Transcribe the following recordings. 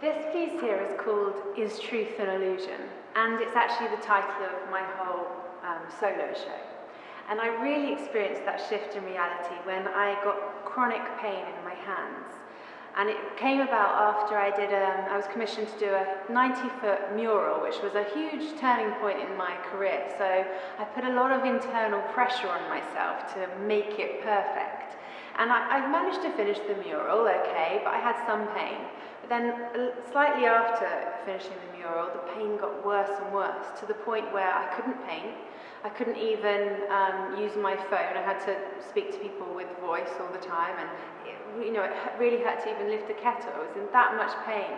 This piece here is called Is Truth an Illusion? And it's actually the title of my whole solo show. And I really experienced that shift in reality when I got chronic pain in my hands. And it came about after I was commissioned to do a 90-foot mural, which was a huge turning point in my career. So I put a lot of internal pressure on myself to make it perfect. And I managed to finish the mural okay, but I had some pain. But then slightly after finishing the mural, the pain got worse and worse, to the point where I couldn't paint. I couldn't even use my phone. I had to speak to people with voice all the time, and it really hurt to even lift a kettle. I was in that much pain.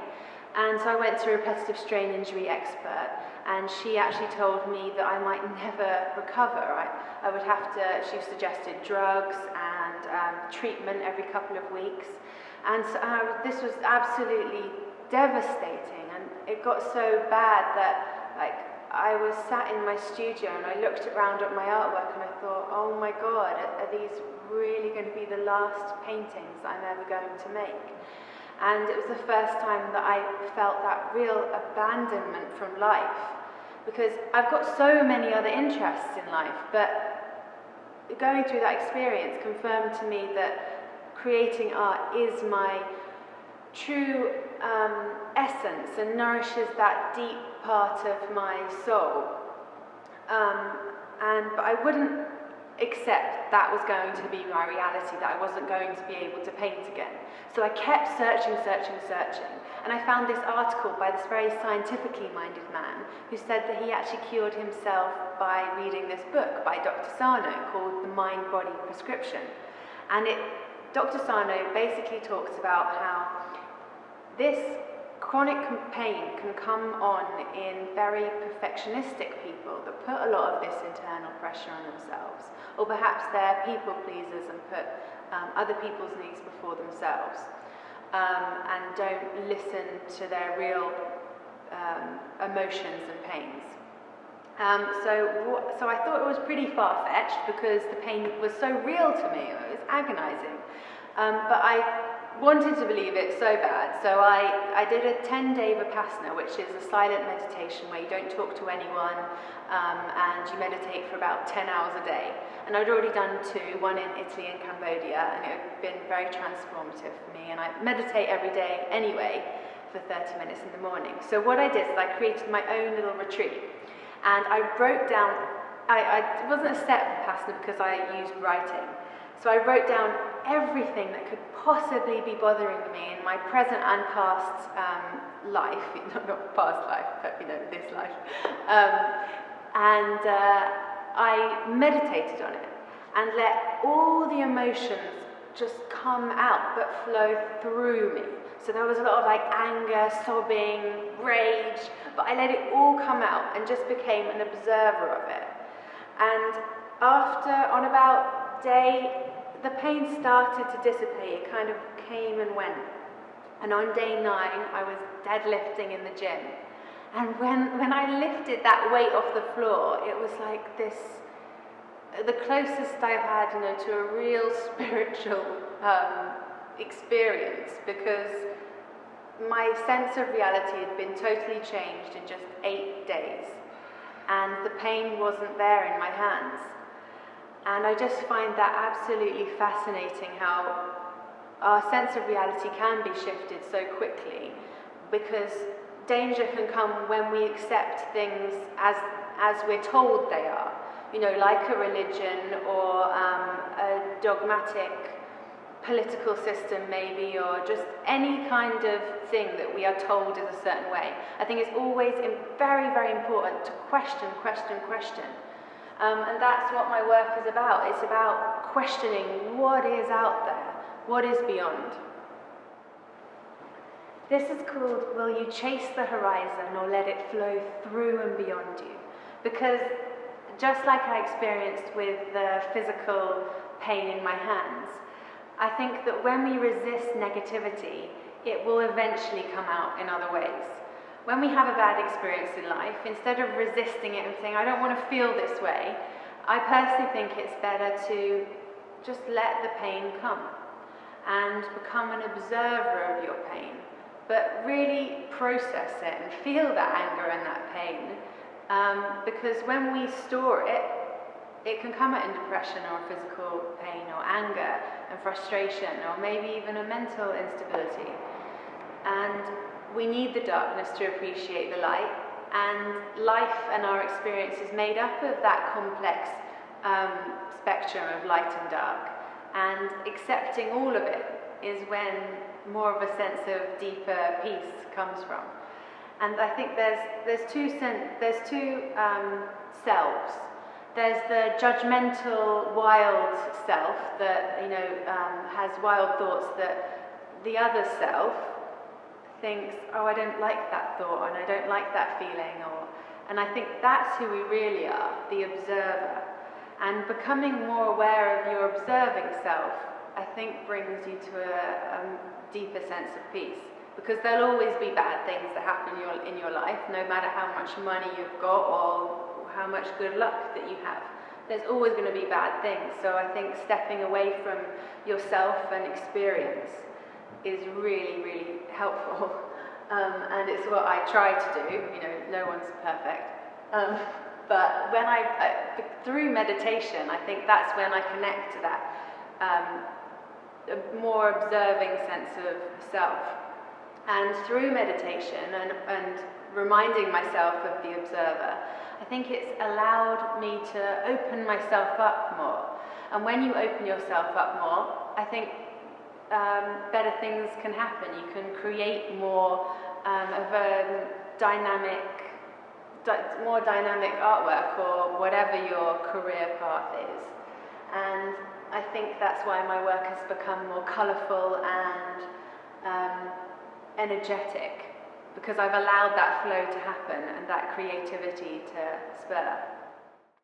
And so I went to a repetitive strain injury expert, and she actually told me that I might never recover. I would have to, she suggested drugs and treatment every couple of weeks. And so, this was absolutely devastating, and it got so bad that I was sat in my studio and I looked around at my artwork and I thought, oh my God, are these really going to be the last paintings I'm ever going to make? And it was the first time that I felt that real abandonment from life, because I've got so many other interests in life, but going through that experience confirmed to me that creating art is my true essence and nourishes that deep part of my soul. But I wouldn't accept that was going to be my reality, that I wasn't going to be able to paint again. So I kept searching, and I found this article by this very scientifically minded man who said that he actually cured himself by reading this book by Dr. Sarno called The Mind-Body Prescription. And Dr. Sarno basically talks about how this chronic pain can come on in very perfectionistic people that put a lot of this internal pressure on themselves, or perhaps they're people pleasers and put other people's needs before themselves, and don't listen to their real emotions and pains. So I thought it was pretty far-fetched because the pain was so real to me, it was agonizing. But I wanted to believe it so bad, so I did a 10-day Vipassana, which is a silent meditation where you don't talk to anyone, and you meditate for about 10 hours a day. And I'd already done two, one in Italy and Cambodia, and it had been very transformative for me, and I meditate every day anyway for 30 minutes in the morning. So what I did is I created my own little retreat, and I wrote down, it wasn't a set Vipassana because I used writing. So I wrote down everything that could possibly be bothering me in my present and past life, not past life, but this life. I meditated on it and let all the emotions just come out but flow through me. So there was a lot of anger, sobbing, rage, but I let it all come out and just became an observer of it. And on about the pain started to dissipate, it kind of came and went. And on day 9, I was deadlifting in the gym. And when I lifted that weight off the floor, it was like this, the closest I've had, to a real spiritual experience, because my sense of reality had been totally changed in just 8 days. And the pain wasn't there in my hands. And I just find that absolutely fascinating, how our sense of reality can be shifted so quickly, because danger can come when we accept things as we're told they are, like a religion or a dogmatic political system maybe, or just any kind of thing that we are told is a certain way. I think it's always very, very important to question. And that's what my work is about. It's about questioning what is out there, what is beyond. This is called Will You Chase the Horizon or Let It Flow Through and Beyond You? Because just like I experienced with the physical pain in my hands, I think that when we resist negativity, it will eventually come out in other ways. When we have a bad experience in life, instead of resisting it and saying, I don't want to feel this way, I personally think it's better to just let the pain come and become an observer of your pain, but really process it and feel that anger and that pain, because when we store it, it can come out in depression or physical pain or anger and frustration or maybe even a mental instability. And we need the darkness to appreciate the light, and life and our experience is made up of that complex spectrum of light and dark, and accepting all of it is when more of a sense of deeper peace comes from. And I think there's two selves. There's the judgmental, wild self that has wild thoughts that the other self thinks, oh, I don't like that thought and I don't like that feeling, and I think that's who we really are, the observer. And becoming more aware of your observing self, I think, brings you to a deeper sense of peace. Because there'll always be bad things that happen in your life, no matter how much money you've got or how much good luck that you have. There's always going to be bad things. So I think stepping away from yourself and experience is really, really helpful. And it's what I try to do. No one's perfect. But when through meditation, I think that's when I connect to that a more observing sense of self. And through meditation and reminding myself of the observer, I think it's allowed me to open myself up more. And when you open yourself up more, I think better things can happen. You can create more of a more dynamic artwork or whatever your career path is. And I think that's why my work has become more colourful and energetic, because I've allowed that flow to happen and that creativity to spur.